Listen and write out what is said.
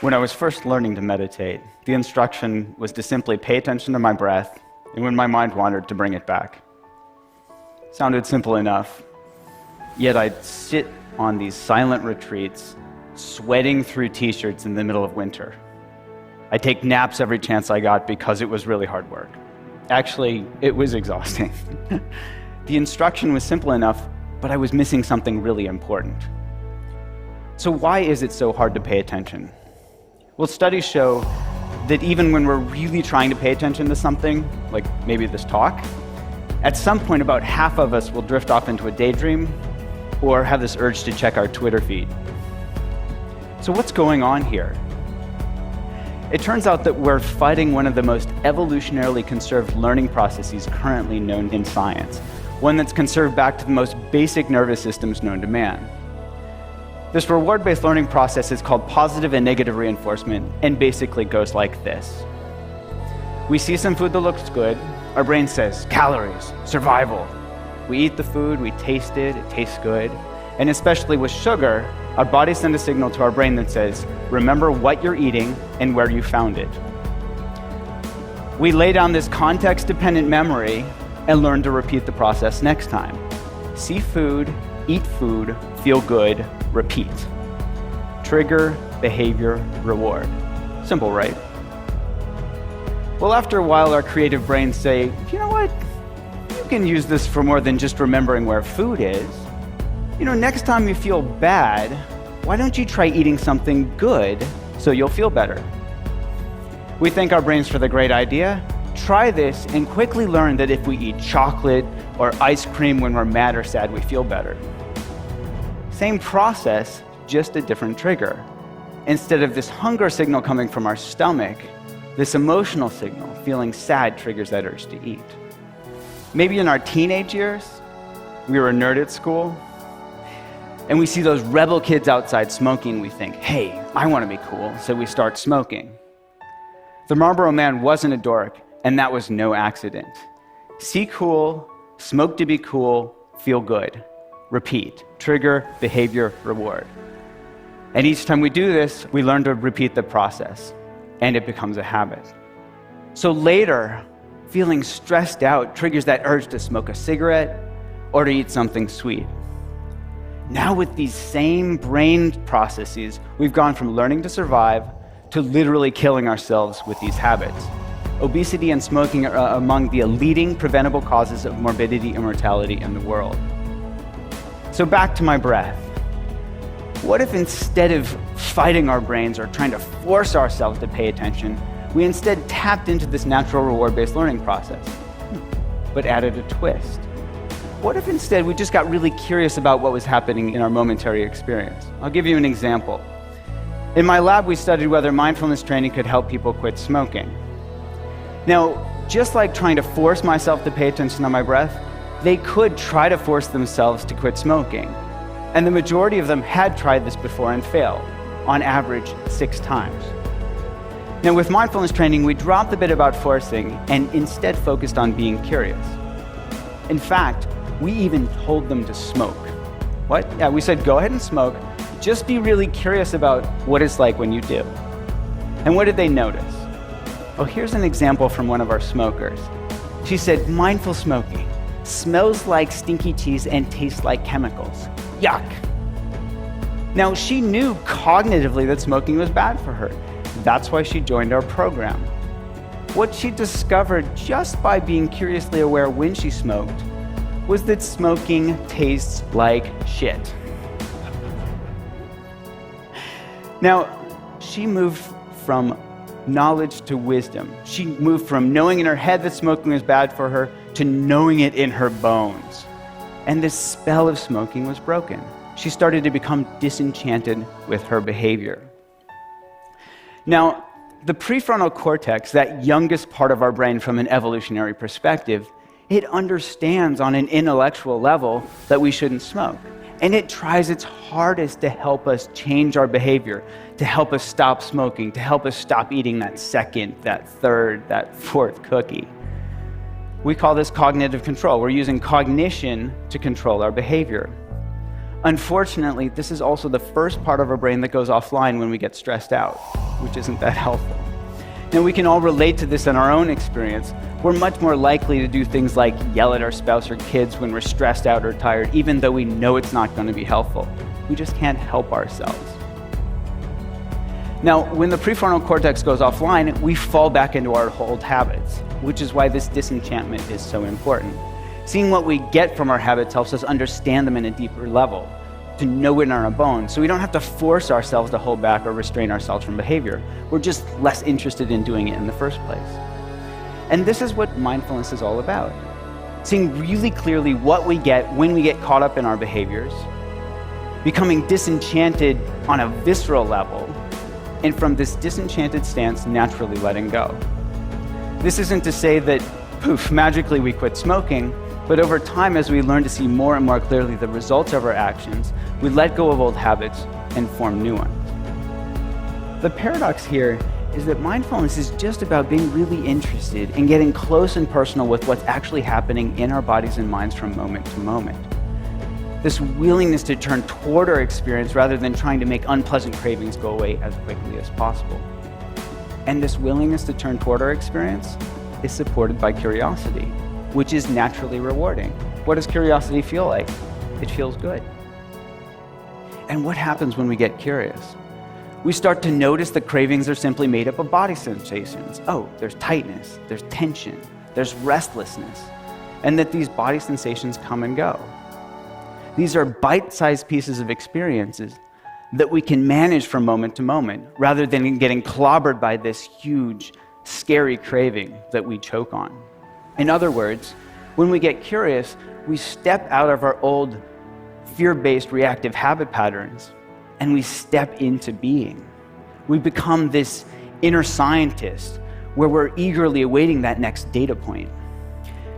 When I was first learning to meditate, the instruction was to simply pay attention to my breath, and when my mind wandered, to bring it back. Sounded simple enough, yet I'd sit on these silent retreats, sweating through t-shirts in the middle of winter. I'd take naps every chance I got because it was really hard work. Actually, it was exhausting. The instruction was simple enough, but I was missing something really important. So why is it so hard to pay attention? Well, studies show that even when we're really trying to pay attention to something, like maybe this talk, at some point about half of us will drift off into a daydream or have this urge to check our Twitter feed. So what's going on here? It turns out that we're fighting one of the most evolutionarily conserved learning processes currently known in science, one that's conserved back to the most basic nervous systems known to man. This reward-based learning process is called positive and negative reinforcement, and basically goes like this. We see some food that looks good, our brain says, calories, survival. We eat the food, we taste it tastes good, and especially with sugar, our body sends a signal to our brain that says, remember what you're eating and where you found it. We lay down this context-dependent memory and learn to repeat the process next time. See food, eat food, feel good, repeat. Trigger, behavior, reward. Simple, right? Well, after a while, our creative brains say, you know what? You can use this for more than just remembering where food is. Next time you feel bad, why don't you try eating something good so you'll feel better? We thank our brains for the great idea. Try this and quickly learn that if we eat chocolate or ice cream when we're mad or sad, we feel better. Same process, just a different trigger. Instead of this hunger signal coming from our stomach, this emotional signal, feeling sad, triggers that urge to eat. Maybe in our teenage years, we were a nerd at school, and we see those rebel kids outside smoking, we think, hey, I want to be cool, so we start smoking. The Marlboro Man wasn't a dork, and that was no accident. See cool, smoke to be cool, feel good. Repeat. Trigger, behavior, reward. And each time we do this, we learn to repeat the process, and it becomes a habit. So later, feeling stressed out triggers that urge to smoke a cigarette or to eat something sweet. Now with these same brain processes, we've gone from learning to survive to literally killing ourselves with these habits. Obesity and smoking are among the leading preventable causes of morbidity and mortality in the world. So back to my breath. What if instead of fighting our brains or trying to force ourselves to pay attention, we instead tapped into this natural reward-based learning process, but added a twist? What if instead we just got really curious about what was happening in our momentary experience? I'll give you an example. In my lab, we studied whether mindfulness training could help people quit smoking. Now, just like trying to force myself to pay attention to my breath, they could try to force themselves to quit smoking. And the majority of them had tried this before and failed, on average 6 times. Now with mindfulness training, we dropped the bit about forcing and instead focused on being curious. In fact, we even told them to smoke. What? Yeah, we said, go ahead and smoke. Just be really curious about what it's like when you do. And what did they notice? Well, here's an example from one of our smokers. She said, mindful smoking smells like stinky cheese and tastes like chemicals. Yuck. Now, she knew cognitively that smoking was bad for her. That's why she joined our program. What she discovered just by being curiously aware when she smoked was that smoking tastes like shit. Now, she moved from knowledge to wisdom. She moved from knowing in her head that smoking was bad for her to knowing it in her bones. And this spell of smoking was broken. She started to become disenchanted with her behavior. Now, the prefrontal cortex, that youngest part of our brain from an evolutionary perspective, it understands on an intellectual level that we shouldn't smoke. And it tries its hardest to help us change our behavior, to help us stop smoking, to help us stop eating that second, that third, that fourth cookie. We call this cognitive control. We're using cognition to control our behavior. Unfortunately, this is also the first part of our brain that goes offline when we get stressed out, which isn't that helpful. Now, we can all relate to this in our own experience. We're much more likely to do things like yell at our spouse or kids when we're stressed out or tired, even though we know it's not going to be helpful. We just can't help ourselves. Now, when the prefrontal cortex goes offline, we fall back into our old habits, which is why this disenchantment is so important. Seeing what we get from our habits helps us understand them in a deeper level, to know it in our bones, so we don't have to force ourselves to hold back or restrain ourselves from behavior. We're just less interested in doing it in the first place. And this is what mindfulness is all about. Seeing really clearly what we get when we get caught up in our behaviors, becoming disenchanted on a visceral level, and from this disenchanted stance, naturally letting go. This isn't to say that, poof, magically we quit smoking, but over time, as we learn to see more and more clearly the results of our actions, we let go of old habits and form new ones. The paradox here is that mindfulness is just about being really interested in getting close and personal with what's actually happening in our bodies and minds from moment to moment. This willingness to turn toward our experience rather than trying to make unpleasant cravings go away as quickly as possible. And this willingness to turn toward our experience is supported by curiosity, which is naturally rewarding. What does curiosity feel like? It feels good. And what happens when we get curious? We start to notice that cravings are simply made up of body sensations. Oh, there's tightness, there's tension, there's restlessness, and that these body sensations come and go. These are bite-sized pieces of experiences that we can manage from moment to moment, rather than getting clobbered by this huge, scary craving that we choke on. In other words, when we get curious, we step out of our old fear-based reactive habit patterns and we step into being. We become this inner scientist where we're eagerly awaiting that next data point.